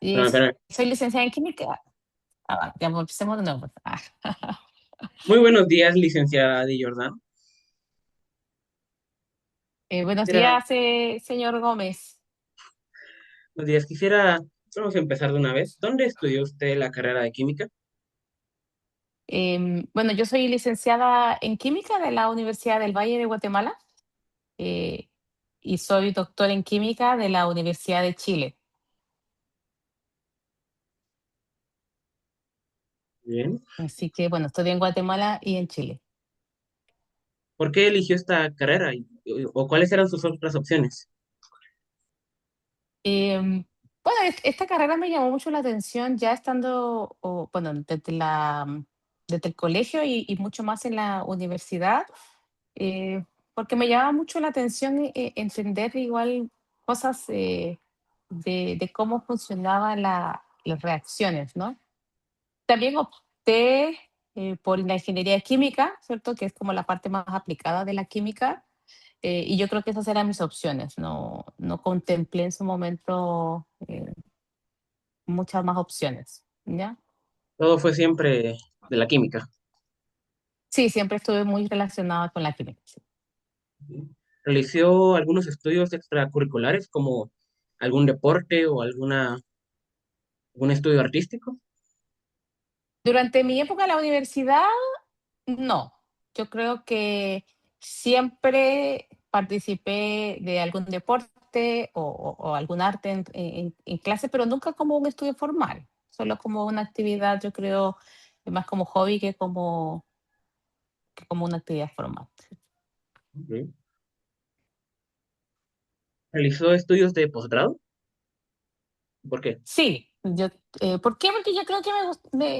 Y Pero, pero, soy licenciada en química. Ya pues, empecemos de nuevo. muy buenos días, licenciada Di Jordán. Buenos Quisiera, días, señor Gómez. buenos días, vamos a empezar de una vez. ¿Dónde estudió usted la carrera de química? Bueno, yo soy licenciada en química de la Universidad del Valle de Guatemala, eh, y soy doctor en química de la Universidad de Chile. Bien. Así que, bueno, estudié en Guatemala y en Chile. ¿Por qué eligió esta carrera o cuáles eran sus otras opciones? Bueno, esta carrera me llamó mucho la atención ya estando, bueno, desde el colegio y mucho más en la universidad, porque me llamaba mucho la atención entender igual cosas de cómo funcionaban las reacciones, ¿no? También opté por la ingeniería química, ¿cierto? Que es como la parte más aplicada de la química. Y yo creo que esas eran mis opciones. No contemplé en su momento muchas más opciones, ¿ya? Todo fue siempre de la química. Sí, siempre estuve muy relacionada con la química. Sí. ¿Realizó algunos estudios extracurriculares como algún deporte o algún estudio artístico? Durante mi época en la universidad, no. Yo creo que siempre participé de algún deporte o algún arte en clase, pero nunca como un estudio formal, solo como una actividad, yo creo, más como hobby que como una actividad formal. Ok. ¿Realizó estudios de posgrado? ¿Por qué? Sí, ¿por qué? Porque yo creo que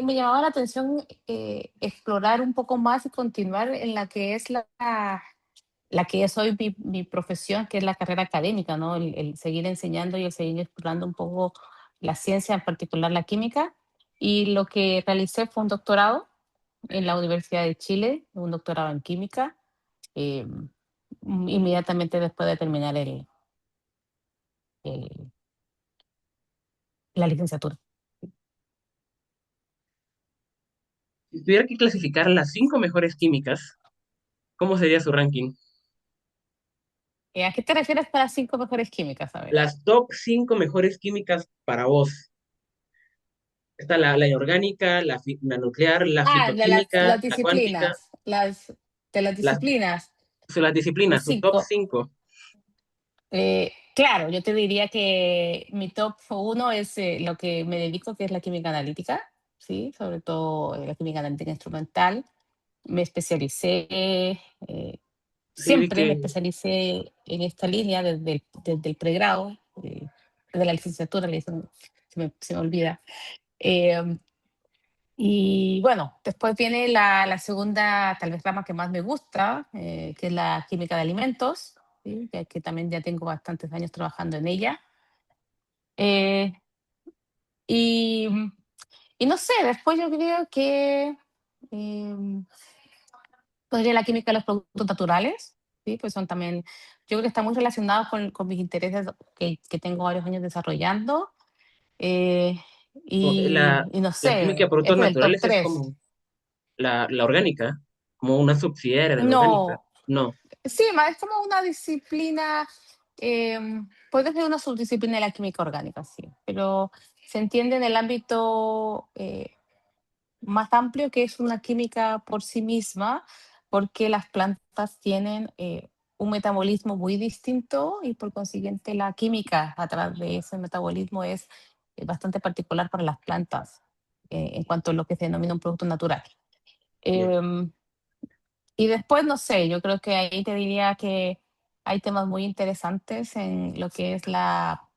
me llamaba la atención explorar un poco más y continuar en la que es la que es hoy mi profesión, que es la carrera académica, ¿no? El seguir enseñando y el seguir explorando un poco la ciencia, en particular la química. Y lo que realicé fue un doctorado en la Universidad de Chile, un doctorado en química, eh, inmediatamente después de terminar el- la licenciatura. Si tuviera que clasificar las 5 mejores químicas, ¿cómo sería su ranking? ¿A qué te refieres para las 5 mejores químicas? A ver. Las top 5 mejores químicas para vos. Está la inorgánica, la nuclear, la De las, fitoquímica, las la cuántica, disciplinas, de las las, disciplinas, las mis disciplinas, su top cinco. 5. Claro, yo te diría que mi top uno es lo que me dedico, que es la química analítica, ¿sí? Sobre todo la química analítica instrumental. Me especialicé, Sí, vi siempre me que especialicé en esta línea desde el pregrado, desde la licenciatura, se me olvida. Eh, Y bueno, después viene la segunda, tal vez rama que más me gusta, que es la química de alimentos, ¿sí? Que también ya tengo bastantes años trabajando en ella. Eh, y, y no sé, después yo creo que em, podría la química de los productos naturales, ¿sí? Pues son también, yo creo que están muy relacionados con mis intereses que tengo varios años desarrollando. eh, como que y no la química de sé, productos ese es el top naturales es 3. como la orgánica, como una subsidiaria de la orgánica. No, No, sí, es como una disciplina, puede ser una subdisciplina de la química orgánica, sí, pero se entiende en el ámbito más amplio que es una química por sí misma, porque las plantas tienen un metabolismo muy distinto y por consiguiente la química a través de ese metabolismo es bastante particular para las plantas en cuanto a lo que se denomina un producto natural. bien. Em, y después, no sé, yo creo que ahí te diría que hay temas muy interesantes en lo que es la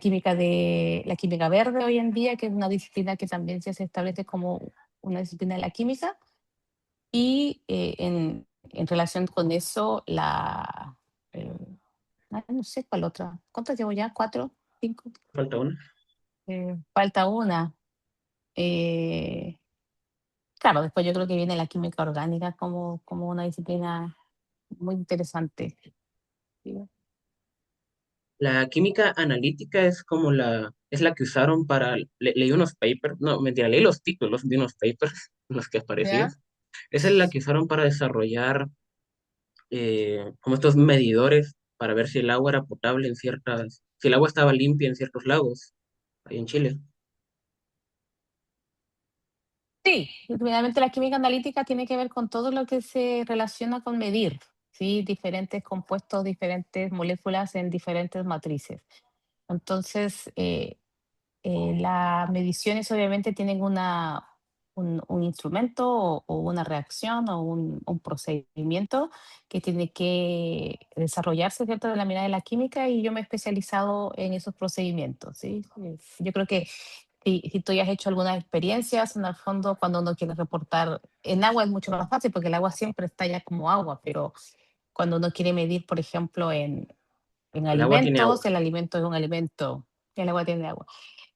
química verde hoy en día, que es una disciplina que también se establece como una disciplina de la química. Y en relación con eso, eh, no sé cuál otra. ¿Cuántas llevo ya? ¿Cuatro? ¿Cinco? Falta una. Falta una. Eh, claro, después yo creo que viene la química orgánica como una disciplina muy interesante. ¿Sí? La química analítica es como es la que usaron leí unos papers, no, mentira, leí los títulos de unos papers en los que aparecía. ¿Ya? Esa es la que usaron para desarrollar como estos medidores para ver si el agua era potable si el agua estaba limpia en ciertos lagos, ahí en Chile. Sí, finalmente la química analítica tiene que ver con todo lo que se relaciona con medir, ¿sí? Diferentes compuestos, diferentes moléculas en diferentes matrices. Entonces, las mediciones obviamente tienen un instrumento o una reacción o un procedimiento que tiene que desarrollarse, ¿cierto?, de la mirada de la química, y yo me he especializado en esos procedimientos, ¿sí? Yo creo que si tú ya has hecho algunas experiencias, en el fondo, cuando uno quiere reportar en agua es mucho más fácil porque el agua siempre está ya como agua, pero cuando uno quiere medir, por ejemplo, en El agua tiene agua. alimentos, el alimento es un alimento, el agua tiene agua.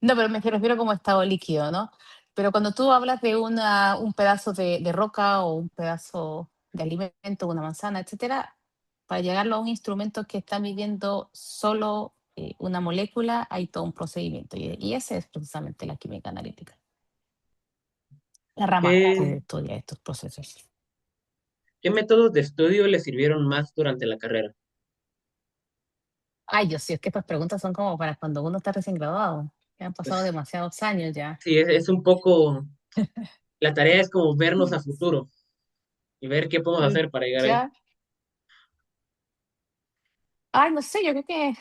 No, pero me refiero como estado líquido, ¿no? Pero cuando tú hablas de un pedazo de roca o un pedazo de alimento, una manzana, etcétera, para llegarlo a un instrumento que está midiendo solo una molécula, hay todo un procedimiento. Y ese es precisamente la química analítica, la rama ¿Qué, que estudia estos procesos. qué métodos de estudio le sirvieron más durante la carrera? Ay, Dios, sí, es que estas preguntas son como para cuando uno está recién graduado. Ya han pasado Pues demasiados años ya. sí, es un poco, la tarea es como vernos a futuro y ver qué podemos hacer para llegar ahí. Ya. Ay, no sé, yo creo que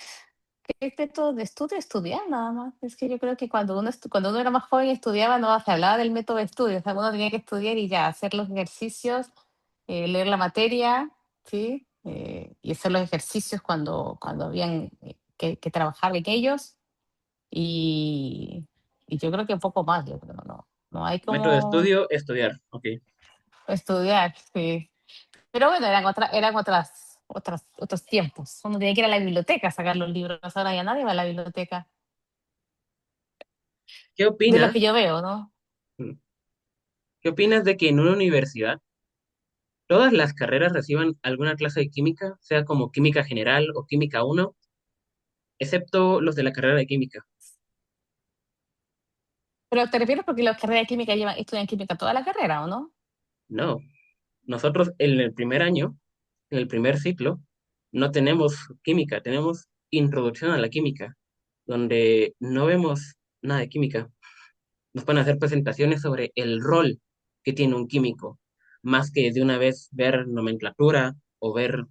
es método de estudio, estudiar nada más. Es que yo creo que cuando uno era más joven y estudiaba, no se hablaba del método de estudio. O sea, uno tenía que estudiar y ya, hacer los ejercicios, leer la materia, ¿sí? Y hacer los ejercicios cuando habían que trabajar en ellos. Y, y yo creo que un poco más, yo creo, no hay Método de como estudio, estudiar. Ok. estudiar, sí. Pero bueno, otros tiempos. Uno tenía que ir a la biblioteca a sacar los libros. Ahora ya nadie va a la biblioteca. ¿Qué De lo opinas? que yo veo, ¿no? ¿Qué opinas de que en una universidad todas las carreras reciban alguna clase de química, sea como química general o química uno, excepto los de la carrera de química? Pero te refieres porque los carreras de química estudian química toda la carrera, ¿o no? No, nosotros en el primer año, en el primer ciclo, no tenemos química, tenemos introducción a la química, donde no vemos nada de química. Nos van a hacer presentaciones sobre el rol que tiene un químico, más que de una vez ver nomenclatura o ver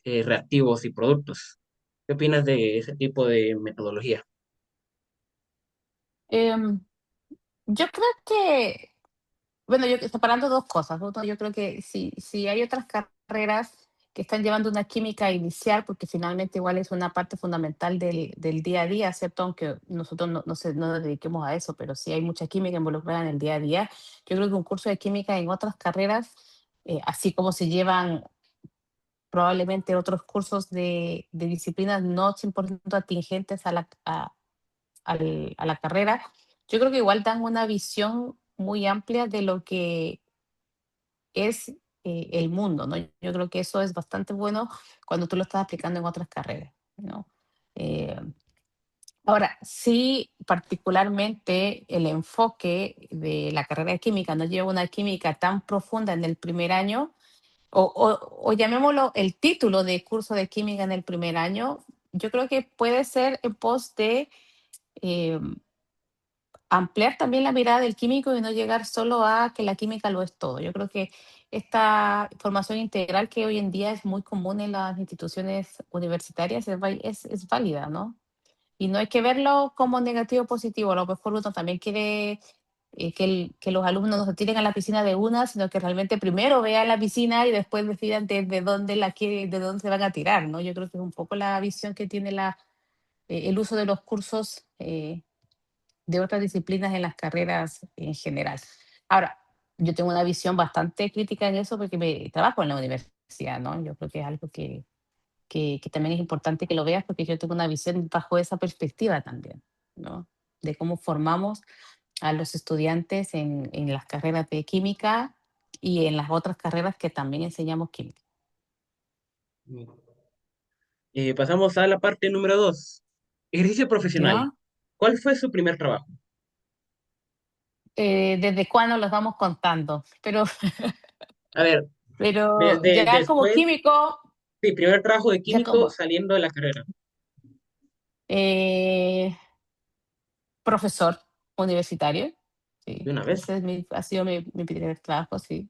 reactivos y productos. ¿Qué opinas de ese tipo de metodología? Em, yo creo que, bueno, yo separando dos cosas. Uno, yo creo que si hay otras carreras que están llevando una química inicial, porque finalmente igual es una parte fundamental del día a día, ¿cierto? Aunque nosotros no nos dediquemos a eso, pero sí hay mucha química involucrada en el día a día. Yo creo que un curso de química en otras carreras, así como se llevan probablemente otros cursos de disciplinas no 100% atingentes a la carrera, yo creo que igual dan una visión muy amplia de lo que es el mundo, ¿no? Yo creo que eso es bastante bueno cuando tú lo estás aplicando en otras carreras, ¿no? Eh, Ahora, sí, particularmente el enfoque de la carrera de química no lleva una química tan profunda en el primer año, o llamémoslo el título de curso de química en el primer año, yo creo que puede ser en pos de eh, ampliar también la mirada del químico y no llegar solo a que la química lo es todo. Yo creo que esta formación integral que hoy en día es muy común en las instituciones universitarias es válida, ¿no? Y no hay que verlo como negativo o positivo. A lo mejor uno también quiere que los alumnos no se tiren a la piscina de una, sino que realmente primero vean la piscina y después decidan de dónde se van a tirar, ¿no? Yo creo que es un poco la visión que tiene el uso de los cursos de otras disciplinas en las carreras en general. Ahora, yo tengo una visión bastante crítica en eso porque trabajo en la universidad, ¿no? Yo creo que es algo que también es importante que lo veas porque yo tengo una visión bajo esa perspectiva también, ¿no? De cómo formamos a los estudiantes en las carreras de química y en las otras carreras que también enseñamos química. Pasamos a la parte número 2. Ejercicio profesional. ¿ya? ¿Cuál fue su primer trabajo? ¿Desde cuándo los vamos contando? A ver, Pero desde ya como después, químico, sí, primer trabajo de ya químico como saliendo de la carrera, eh, profesor universitario. de Sí, una vez. ese ha sido mi primer trabajo, sí, mi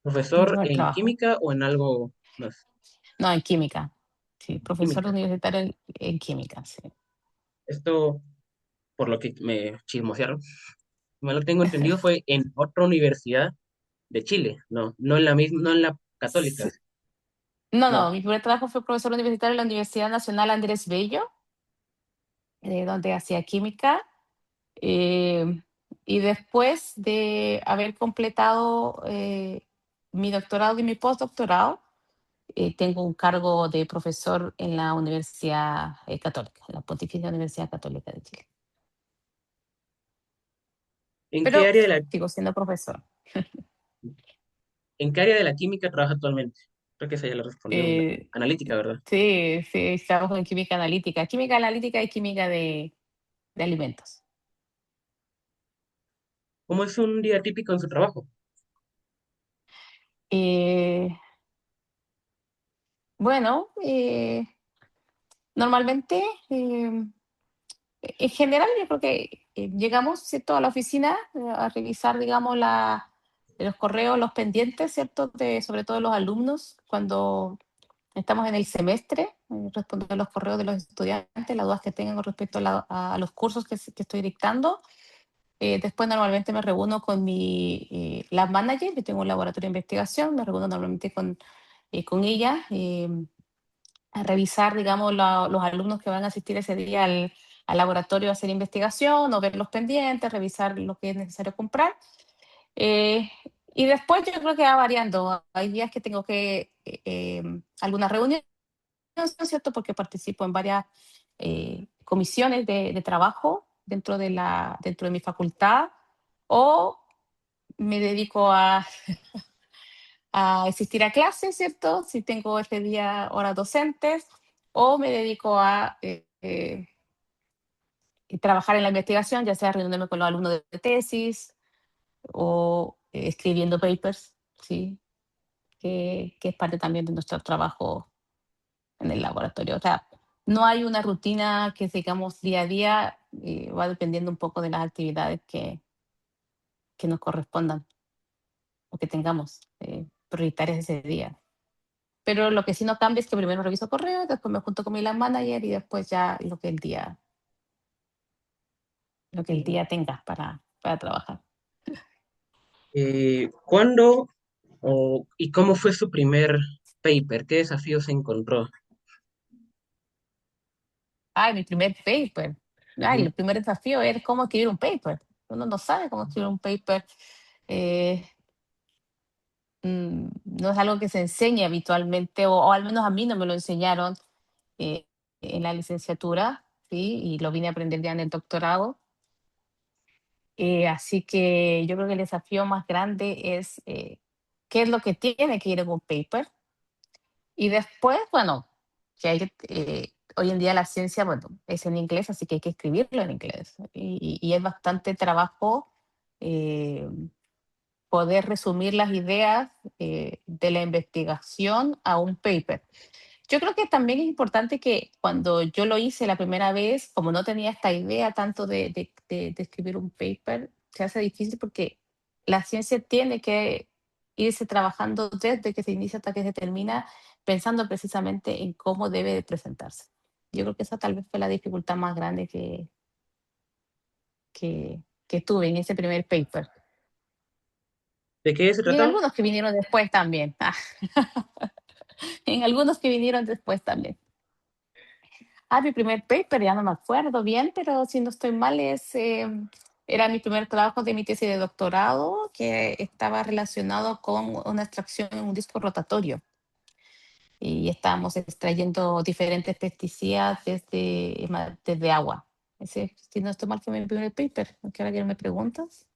¿Profesor primer en trabajo. química o en algo más? No, en química. Sí, profesor Química. universitario en química, sí. Esto, por lo que me chismosearon, me lo tengo entendido, fue en otra universidad de Chile, no, no en la misma, no en la católica, Sí. No, no. no, mi primer trabajo fue profesor universitario en la Universidad Nacional Andrés Bello, donde hacía química. eh, y después de haber completado mi doctorado y mi postdoctorado, tengo un cargo de profesor en la Universidad Católica, en la Pontificia Universidad Católica de Chile. ¿En Pero qué área de la, sigo siendo profesor. en qué área de la química trabaja actualmente? Creo que esa ya la respondió. Eh, Analítica, ¿verdad? sí, sí, trabajo en química analítica y química de alimentos. ¿Cómo es un día típico en su trabajo? Eh, bueno, normalmente, en general, yo creo que llegamos, ¿cierto?, a la oficina a revisar, digamos, los correos, los pendientes, ¿cierto?, sobre todo de los alumnos, cuando estamos en el semestre, responder los correos de los estudiantes, las dudas que tengan con respecto a los cursos que estoy dictando. Después normalmente me reúno con mi lab manager, yo tengo un laboratorio de investigación, me reúno normalmente con ella a revisar, digamos, los alumnos que van a asistir ese día al laboratorio a hacer investigación o ver los pendientes, revisar lo que es necesario comprar. Eh, y después yo creo que va variando. Hay días que tengo algunas reuniones, ¿cierto? Porque participo en varias comisiones de trabajo dentro de mi facultad o me dedico a asistir a clases, ¿cierto? Si tengo ese día horas docentes, o me dedico a trabajar en la investigación, ya sea reuniéndome con los alumnos de tesis o escribiendo papers, ¿sí? Que es parte también de nuestro trabajo en el laboratorio. O sea, no hay una rutina que sigamos día a día, va dependiendo un poco de las actividades que nos correspondan o que tengamos prioritarias ese día. Pero lo que sí no cambia es que primero reviso correo, después me junto con mi lab manager y después ya lo que el día tenga para trabajar. ¿Cuándo y cómo fue su primer paper? ¿Qué desafíos encontró? Ay, mi primer paper. Ay, Ujú. el primer desafío es cómo escribir un paper. Uno no sabe cómo escribir un paper. eh, no es algo que se enseñe habitualmente, o al menos a mí no me lo enseñaron eh, en la licenciatura, ¿sí? Y lo vine a aprender ya en el doctorado. Así que yo creo que el desafío más grande es qué es lo que tiene que ir en un paper. Y después, bueno, que hoy en día la ciencia, bueno, es en inglés, así que hay que escribirlo en inglés. Y es bastante trabajo eh, poder resumir las ideas de la investigación a un paper. Yo creo que también es importante que cuando yo lo hice la primera vez, como no tenía esta idea tanto de escribir un paper, se hace difícil porque la ciencia tiene que irse trabajando desde que se inicia hasta que se termina, pensando precisamente en cómo debe de presentarse. Yo creo que esa tal vez fue la dificultad más grande que tuve en ese primer paper. ¿De qué se Y en trataba? algunos que vinieron después también. En algunos que vinieron después también. Mi primer paper, ya no me acuerdo bien, pero si no estoy mal, era mi primer trabajo de mi tesis de doctorado que estaba relacionado con una extracción en un disco rotatorio. Y estábamos extrayendo diferentes pesticidas desde agua. Ese, si no estoy mal, fue mi primer paper. Aunque ahora que me preguntas.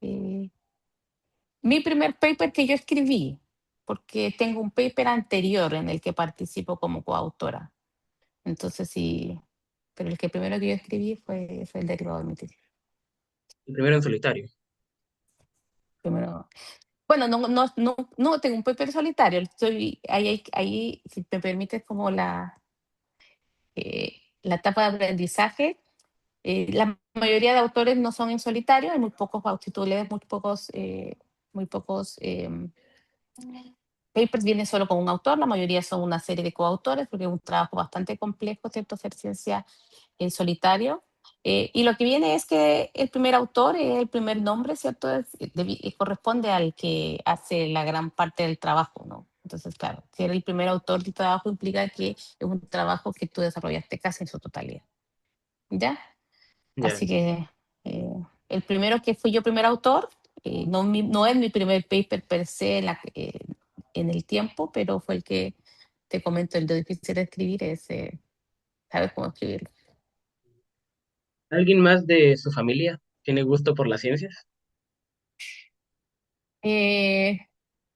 Eh, Mi primer paper que yo escribí. porque tengo un paper anterior en el que participo como coautora. Entonces sí, pero el que primero que yo escribí fue el derivado de mi tesis. El primero en solitario. Primero, bueno, no tengo un paper solitario, estoy ahí, si me permites, como la etapa de aprendizaje. La mayoría de autores no son en solitario, hay muy pocos, si tú lees muy pocos papers vienen solo con un autor, la mayoría son una serie de coautores, porque es un trabajo bastante complejo, ¿cierto? Hacer ciencia en solitario. Y lo que viene es que el primer autor es el primer nombre, ¿cierto? Corresponde al que hace la gran parte del trabajo, ¿no? Entonces, claro, ser el primer autor del trabajo implica que es un trabajo que tú desarrollaste casi en su totalidad. ¿Ya? Ya. Así que eh, el primero que fui yo primer autor, no es mi primer paper per se en el tiempo, pero fue el que te comento, el de difícil de escribir, es saber cómo escribirlo. ¿Alguien más de su familia tiene gusto por las ciencias? Eh,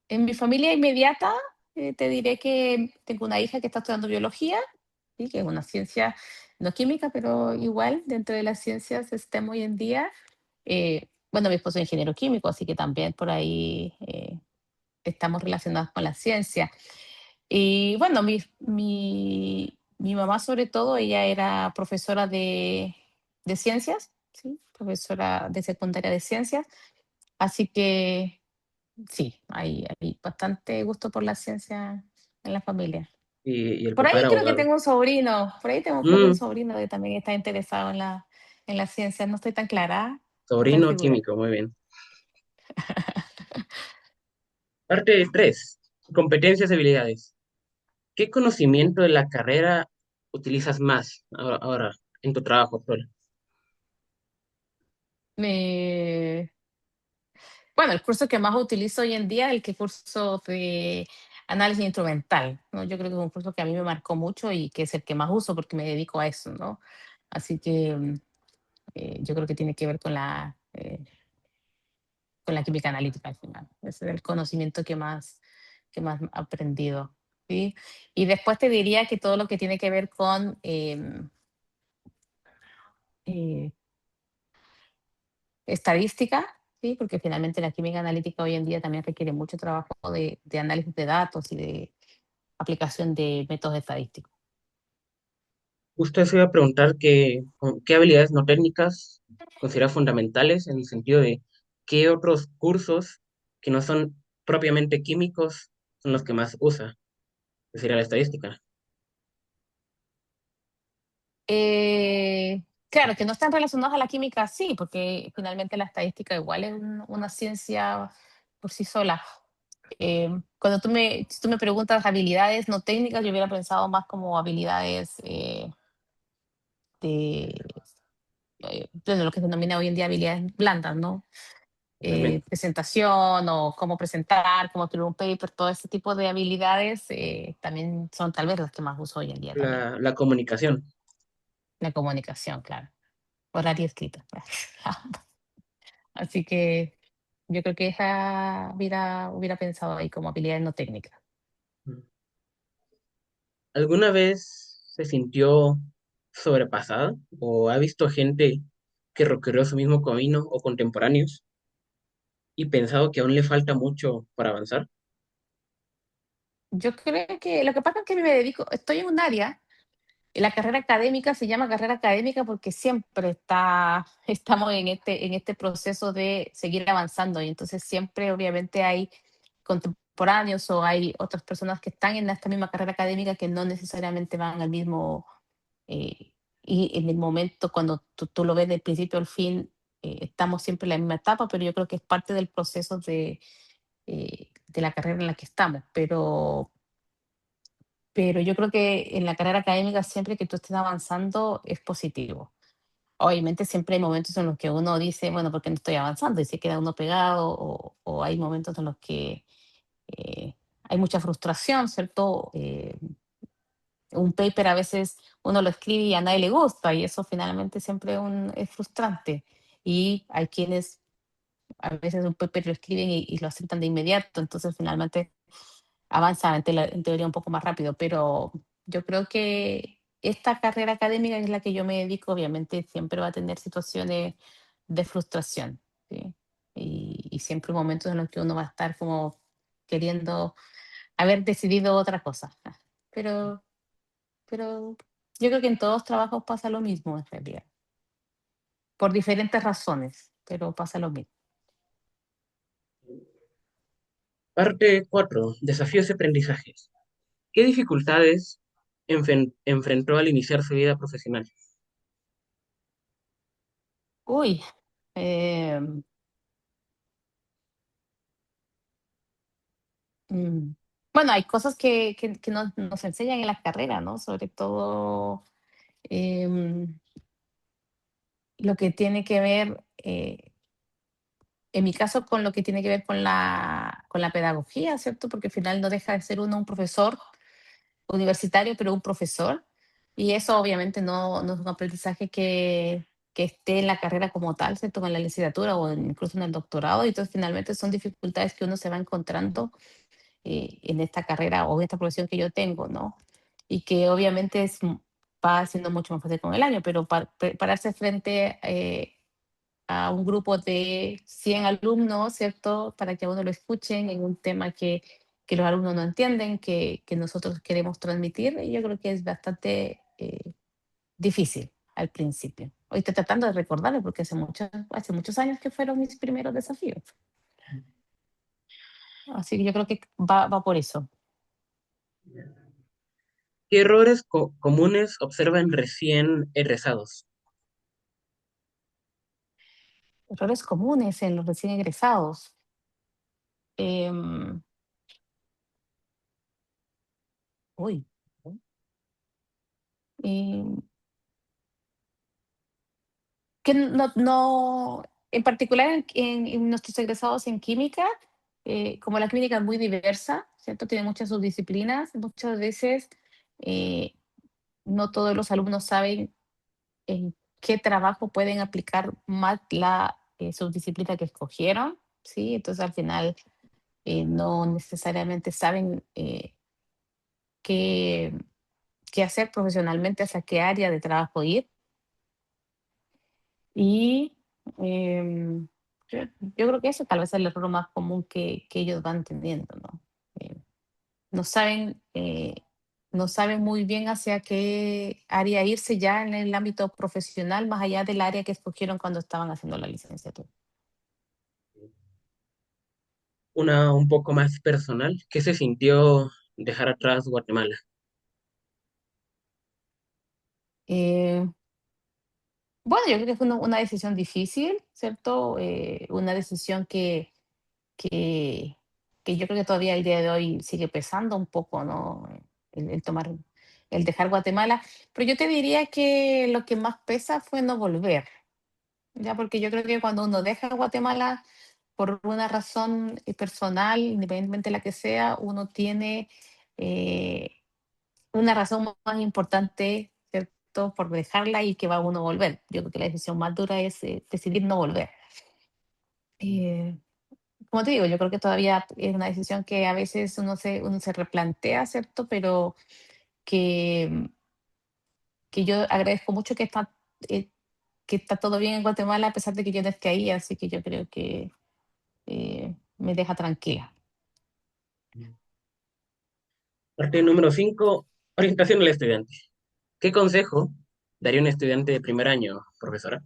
en mi familia inmediata, te diré que tengo una hija que está estudiando biología, ¿sí? Que es una ciencia no química, pero igual dentro de las ciencias STEM hoy en día. Bueno, mi esposo es ingeniero químico, así que también por ahí estamos relacionados con la ciencia. Y bueno, mi mamá sobre todo, ella era profesora de ciencias, ¿sí? Profesora de secundaria de ciencias, así que sí, hay bastante gusto por la ciencia en la familia. Y el Por papá ahí era creo que abogado. tengo un sobrino, por ahí tengo creo que un Mm, sobrino que también está interesado en la ciencia, no estoy tan clara, no estoy sobrino segura. químico, muy bien. Parte 3. Competencias y habilidades. ¿Qué conocimiento de la carrera utilizas más ahora en tu trabajo actual? Me Bueno, el curso que más utilizo hoy en día es el que curso de análisis instrumental, ¿no? Yo creo que es un curso que a mí me marcó mucho y que es el que más uso porque me dedico a eso, ¿no? Así que yo creo que tiene que ver con la química analítica al final. Ese es el conocimiento que más he aprendido, ¿sí? Y después te diría que todo lo que tiene que ver con eh, estadística, ¿sí? Porque finalmente la química analítica hoy en día también requiere mucho trabajo de análisis de datos y de aplicación de métodos estadísticos. Usted se iba a preguntar qué habilidades no técnicas considera fundamentales en el sentido de qué otros cursos que no son propiamente químicos son los que más usa, que sería la estadística. Claro, que no están relacionados a la química, sí, porque finalmente la estadística igual es una ciencia por sí sola. Cuando si tú me preguntas habilidades no técnicas, yo hubiera pensado más como habilidades de, bueno, lo que se denomina hoy en día habilidades blandas, ¿no? Totalmente. Presentación o cómo presentar, cómo escribir un paper, todo ese tipo de habilidades también son tal vez las que más uso hoy en día también. La comunicación. La comunicación, claro. Oral y escrita. Así que yo creo que esa hubiera pensado ahí como habilidades no técnicas. ¿Alguna vez se sintió sobrepasada o ha visto gente que recorrió su mismo camino o contemporáneos y pensado que aún le falta mucho para avanzar? Yo creo que lo que pasa es que me dedico, estoy en un área, y la carrera académica se llama carrera académica porque siempre estamos en este proceso de seguir avanzando y entonces siempre obviamente hay contemporáneos o hay otras personas que están en esta misma carrera académica que no necesariamente van al mismo, eh, y en el momento cuando tú lo ves del principio al fin, estamos siempre en la misma etapa, pero yo creo que es parte del proceso de la carrera en la que estamos, pero yo creo que en la carrera académica siempre que tú estés avanzando es positivo. Obviamente siempre hay momentos en los que uno dice, bueno, ¿por qué no estoy avanzando? Y se queda uno pegado o hay momentos en los que eh, hay mucha frustración, ¿cierto? Un paper a veces uno lo escribe y a nadie le gusta y eso finalmente siempre es frustrante. Y hay quienes a veces un paper lo escriben y lo aceptan de inmediato, entonces finalmente avanza en teoría un poco más rápido, pero yo creo que esta carrera académica, que es la que yo me dedico, obviamente siempre va a tener situaciones de frustración, ¿sí? Y siempre momentos en los que uno va a estar como queriendo haber decidido otra cosa. Pero, pero yo creo que en todos trabajos pasa lo mismo en realidad, por diferentes razones, pero pasa lo mismo. Parte 4. Desafíos y aprendizajes. ¿Qué dificultades enfrentó al iniciar su vida profesional? Uy, em, Mm. Bueno, hay cosas que nos enseñan en las carreras, ¿no? Sobre todo em, lo que tiene que ver, en mi caso, con lo que tiene que ver con la pedagogía, ¿cierto? Porque al final no deja de ser uno un profesor universitario, pero un profesor. Y eso obviamente no es un aprendizaje que esté en la carrera como tal, ¿cierto? Con la licenciatura o incluso en el doctorado. Y entonces finalmente son dificultades que uno se va encontrando en esta carrera o en esta profesión que yo tengo, ¿no? Y que obviamente va siendo mucho más fácil con el año, pero pararse frente a un grupo de 100 alumnos, ¿cierto? Para que a uno lo escuchen en un tema que los alumnos no entienden, que nosotros queremos transmitir, y yo creo que es bastante difícil al principio. Hoy estoy tratando de recordarlo porque hace muchos años que fueron mis primeros desafíos. Así que yo creo que va por eso. ¿Qué errores comunes observan recién egresados? Errores comunes en los recién egresados. Em, uy, em, que en particular en nuestros egresados en química, como la química es muy diversa, ¿cierto? Tiene muchas subdisciplinas, muchas veces eh, no todos los alumnos saben en qué trabajo pueden aplicar más la subdisciplina que escogieron, ¿sí? Entonces al final no necesariamente saben qué, qué hacer profesionalmente, hacia qué área de trabajo ir. Y yo creo que eso tal vez es el error más común que ellos van teniendo, ¿no? No saben, no saben muy bien hacia qué área irse ya en el ámbito profesional, más allá del área que escogieron cuando estaban haciendo la licenciatura. Una un poco más personal. ¿Qué se sintió dejar atrás Guatemala? Eh, bueno, yo creo que fue una decisión difícil, ¿cierto? Una decisión que, que yo creo que todavía el día de hoy sigue pesando un poco, ¿no? El tomar, el dejar Guatemala. Pero yo te diría que lo que más pesa fue no volver, ya porque yo creo que cuando uno deja Guatemala por una razón personal, independientemente de la que sea, uno tiene eh, una razón más importante, ¿cierto? Por dejarla y que va uno a volver. Yo creo que la decisión más dura es decidir no volver. Eh, Como te digo, yo creo que todavía es una decisión que a veces uno se replantea, ¿cierto? Pero que, que yo agradezco mucho eh, que está todo bien en Guatemala a pesar de que yo no esté ahí, así que yo creo que me deja tranquila. Parte número 5. Orientación al estudiante. ¿Qué consejo daría un estudiante de primer año, profesora?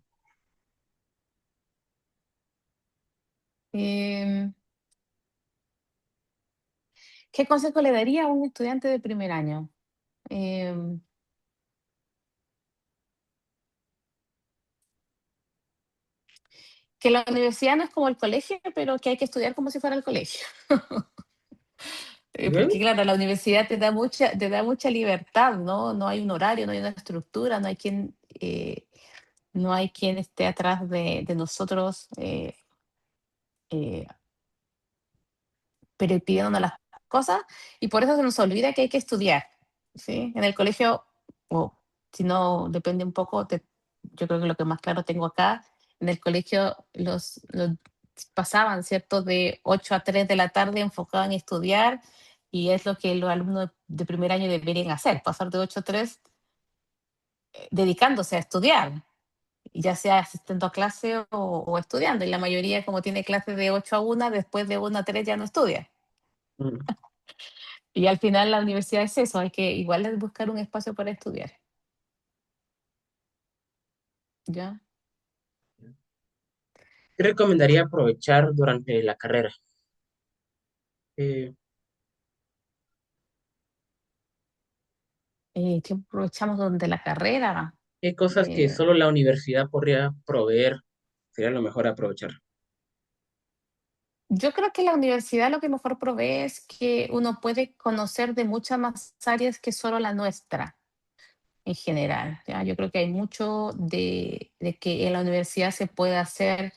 Em, ¿Qué consejo le daría a un estudiante de primer año? Em, que la universidad no es como el colegio, pero que hay que estudiar como si fuera el colegio. Porque Ujú. claro, la universidad te da mucha libertad, ¿no? No hay un horario, no hay una estructura, no hay quien esté atrás de nosotros eh, pero pidiéndonos las cosas y por eso se nos olvida que hay que estudiar, ¿sí? En el colegio, o si no, depende un poco, yo creo que lo que más claro tengo acá, en el colegio los pasaban, ¿cierto? De 8 a 3 de la tarde enfocados en estudiar, y es lo que los alumnos de primer año deberían hacer, pasar de 8 a 3 dedicándose a estudiar, ya sea asistiendo a clase o estudiando. Y la mayoría, como tiene clases de 8 a 1, después de 1 a 3 ya no estudia. Mm. Y al final la universidad es eso, hay que igual es buscar un espacio para estudiar. ¿Ya? ¿Qué recomendaría aprovechar durante la carrera? Eh, ¿Qué aprovechamos donde la carrera? ¿Qué cosas que Eh, solo la universidad podría proveer sería lo mejor aprovechar? yo creo que la universidad lo que mejor provee es que uno puede conocer de muchas más áreas que solo la nuestra. En general, ¿ya? Yo creo que hay mucho de que en la universidad se puede hacer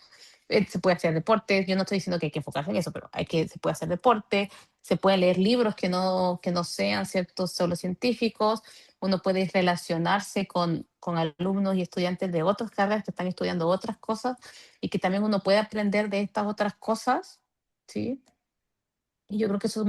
deporte. Yo no estoy diciendo que hay que enfocarse en eso, pero se puede hacer deporte, se pueden leer libros que no sean ciertos solo científicos, uno puede relacionarse con alumnos y estudiantes de otras carreras que están estudiando otras cosas y que también uno puede aprender de estas otras cosas, ¿sí? Y yo creo que eso es